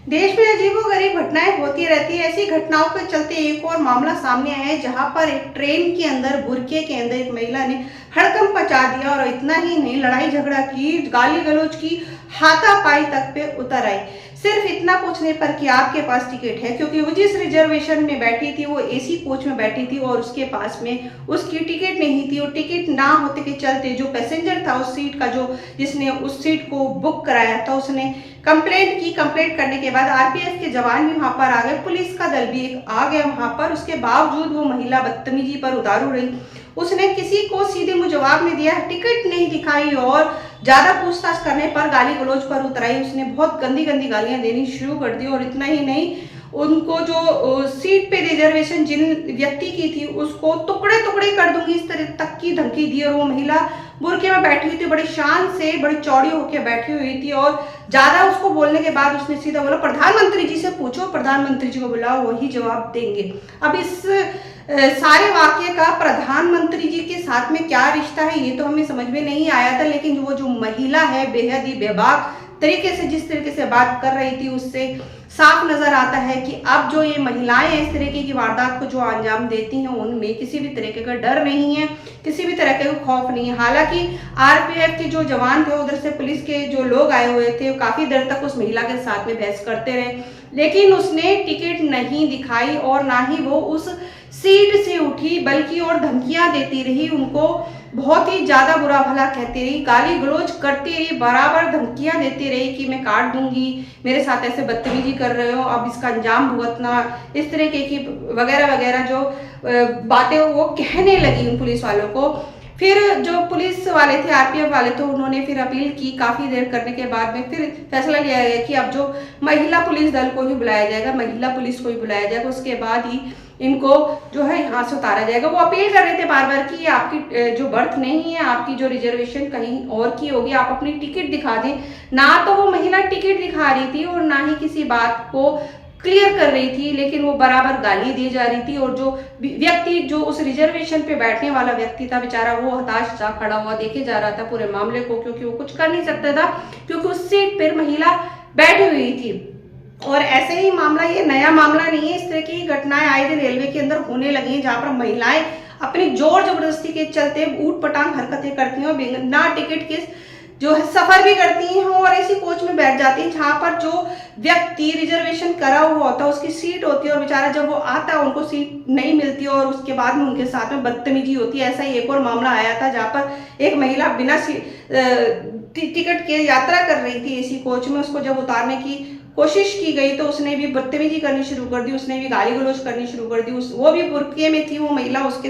देश में अजीबोगरीब घटनाएं होती रहती है। ऐसी घटनाओं के चलते एक और मामला सामने आया है, जहां पर एक ट्रेन के अंदर बुरके के अंदर एक महिला ने हड़कंप मचा दिया और इतना ही नहीं, लड़ाई झगड़ा की, गाली गलौज की, हाथापाई तक पे उतर आई। सिर्फ इतना पूछने पर कि आपके पास टिकट है, क्योंकि वो जिस रिजर्वेशन में बैठी थी वो एसी कोच में बैठी थी और उसके पास में उसकी टिकट नहीं थी। और टिकट ना होते के चलते जो पैसेंजर था उस सीट का, जो जिसने उस सीट को बुक कराया था, उसने कंप्लेंट की। कंप्लेंट करने के बाद आरपीएफ के जवान भी वहां पर आ गए, पुलिस का दल भी आ गया वहां पर। उसके बावजूद वो महिला बदतमीजी पर उतारू रही। उसने किसी को सीधे मुंह जवाब नहीं दिया, टिकट नहीं दिखाई और ज्यादा पूछताछ करने पर गाली गलौज पर उतराई। उसने बहुत गंदी गंदी गालियां देनी शुरू कर दी और इतना ही नहीं, उनको जो सीट पे रिजर्वेशन जिन व्यक्ति की थी उसको टुकड़े टुकड़े कर दूंगी, इस तरह तक की धमकी दी। और वो महिला बुरके में बैठी हुई थी, बड़ी शान से बड़ी चौड़ी होकर बैठी हुई थी और ज्यादा उसको बोलने के बाद उसने सीधा बोला, प्रधानमंत्री जी से पूछो, प्रधानमंत्री जी को बुलाओ, वही जवाब देंगे। अब इस सारे वाक्य का प्रधानमंत्री जी के साथ में क्या रिश्ता है ये तो हमें समझ में नहीं आया था, लेकिन वो जो महिला है बेहद ही बेबाक तरीके से जिस तरीके से बात कर रही थी उससे साफ नजर आता है कि अब जो ये महिलाएं इस तरीके की वारदात को जो अंजाम देती हैं उनमें किसी भी तरीके का डर नहीं है, किसी भी तरह का खौफ नहीं है। हालांकि आरपीएफ के जो जवान थे, उधर से पुलिस के जो लोग आए हुए थे, काफी देर तक उस महिला के साथ में बहस करते रहे, लेकिन उसने टिकट नहीं दिखाई और ना ही वो उस सीट से उठी, बल्कि और धमकियां देती रही, उनको बहुत ही ज्यादा बुरा भला कहती रही, गाली गलौज करती रही, बराबर धमकियां देती रही कि मैं काट दूंगी, मेरे साथ ऐसे बदतमीजी कर रहे हो, अब इसका अंजाम भुगतना, इस तरह की वगैरह वगैरह जो बातें वो कहने लगी उन पुलिस वालों को। फिर जो पुलिस वाले थे, आरपीएफ वाले थे, उन्होंने फिर अपील की। काफी देर करने के बाद में फिर फैसला लिया गया कि अब जो महिला पुलिस दल को ही बुलाया जाएगा, महिला पुलिस को ही बुलाया जाएगा, उसके बाद ही इनको जो है यहाँ से उतारा जाएगा। वो अपील कर रहे थे बार बार कि आपकी जो बर्थ नहीं है, आपकी जो रिजर्वेशन कहीं और की होगी, आप अपनी टिकट दिखा दें। ना तो वो महिला टिकट दिखा रही थी और ना ही किसी बात को क्लियर कर रही थी, लेकिन वो बराबर गाली दी जा रही थी। और जो व्यक्ति, जो उस रिजर्वेशन पे बैठने वाला व्यक्ति था बेचारा, वो हताश सा खड़ा हुआ देखे जा रहा था पूरे मामले को, क्योंकि वो कुछ कर नहीं सकता था, क्योंकि उस सीट पर महिला बैठी हुई थी। और ऐसे ही मामला, ये नया मामला नहीं है, इस तरह की घटनाएं आए दिन रेलवे के अंदर होने लगी हैं, जहां पर महिलाएं अपनी जोर जबरदस्ती के चलते ऊट पटांग हरकतें करती हैं और बिना टिकट के जो है सफर भी करती हैं और ऐसी कोच में बैठ जाती हैं जहां पर जो व्यक्ति रिजर्वेशन करा हुआ होता है उसकी सीट होती है और बेचारा जब वो आता है उनको सीट नहीं मिलती और उसके बाद में उनके साथ में बदतमीजी होती है। ऐसा ही एक और मामला आया था जहां पर एक महिला बिना टिकट के यात्रा कर रही थी एसी कोच में, उसको जब उतारने की कोशिश की गई तो उसने भी बदतमीजी करनी शुरू कर दी, उसने भी गाली गलौज करनी शुरू कर दी। वो भी बुरके में थी वो महिला, उसके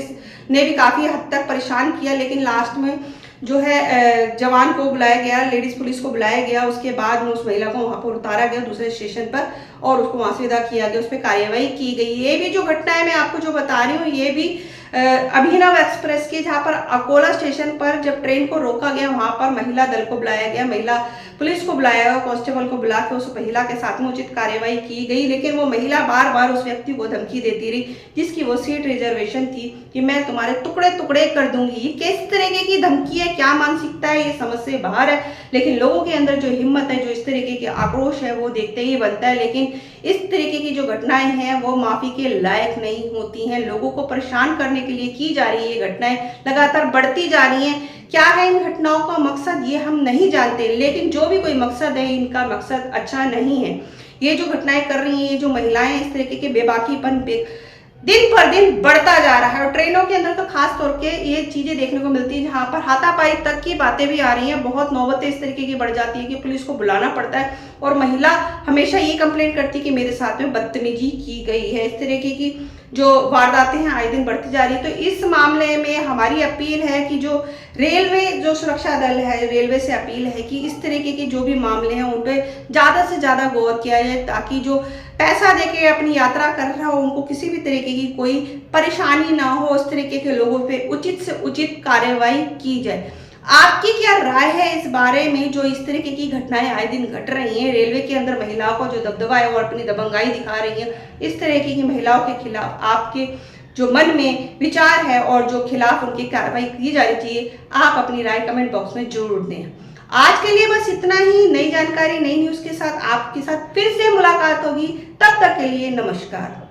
ने भी काफी हद तक परेशान किया, लेकिन लास्ट में जो है जवान को बुलाया गया, लेडीज पुलिस को बुलाया गया, उसके बाद में उस महिला को वहां पर उतारा गया दूसरे स्टेशन पर और उसको वहां से विदा किया गया, उस पर कार्यवाही की गई। ये भी जो घटना है मैं आपको जो बता रही हूँ, ये भी अभिनव एक्सप्रेस के, जहां पर अकोला स्टेशन पर जब ट्रेन को रोका गया वहां पर महिला दल को बुलाया गया, महिला पुलिस को बुलाया गया, कांस्टेबल को बुला के उस महिला के साथ में उचित कार्यवाही की गई, लेकिन वो महिला बार बार उस व्यक्ति को धमकी देती रही जिसकी वो सीट रिजर्वेशन थी कि मैं तुम्हारे टुकड़े टुकड़े कर दूंगी। ये किस तरीके की धमकी है, क्या मानसिकता है, ये समझ से बाहर है। लेकिन लोगों के अंदर जो हिम्मत है, जो इस तरीके के आक्रोश है, वो देखते ही बनता है। लेकिन इस तरीके की जो घटनाएं हैं वो माफी के लायक नहीं होती हैं। लोगों को परेशान करने के लिए की जा रही है, ये घटनाएं लगातार बढ़ती जा रही हैं। क्या है इन घटनाओं का मकसद ये हम नहीं जानते, लेकिन जो भी कोई मकसद है, इनका मकसद अच्छा नहीं है। ये जो घटनाएं कर रही हैं, ये जो महिलाएं इस तरीके के बेबाकीपन दिन पर दिन बढ़ता जा रहा है। और ट्रेनों के अंदर तो खास तौर के ये चीजें देखने को मिलती है जहां पर हाथापाई तक की बातें भी आ रही हैं। बहुत नौबतें इस तरीके की बढ़ जाती है कि पुलिस को बुलाना पड़ता है और महिला हमेशा ये कंप्लेंट करती है कि मेरे साथ में बदतमीजी की गई है। इस तरीके की जो वारदातें हैं आए दिन बढ़ती जा रही है। तो इस मामले में हमारी अपील है कि जो रेलवे जो सुरक्षा दल है, रेलवे से अपील है कि इस तरीके के जो भी मामले हैं उन पर ज्यादा से ज्यादा गौर किया जाए, ताकि जो पैसा देके अपनी यात्रा कर रहा हो उनको किसी भी तरीके की कोई परेशानी ना हो। उस तरीके के लोगों पे उचित से उचित कार्यवाही की जाए। आपकी क्या राय है इस बारे में, जो इस तरीके की घटनाएं आए दिन घट रही हैं, रेलवे के अंदर महिलाओं को जो दबदबा है और अपनी दबंगाई दिखा रही है, इस तरीके की महिलाओं के खिलाफ आपके जो मन में विचार है और जो खिलाफ उनकी कार्रवाई की जानी चाहिए, आप अपनी राय कमेंट बॉक्स में जरूर दें। आज के लिए बस इतना ही। नई जानकारी, नई न्यूज के साथ आपके साथ फिर से मुलाकात होगी। तब तक के लिए नमस्कार।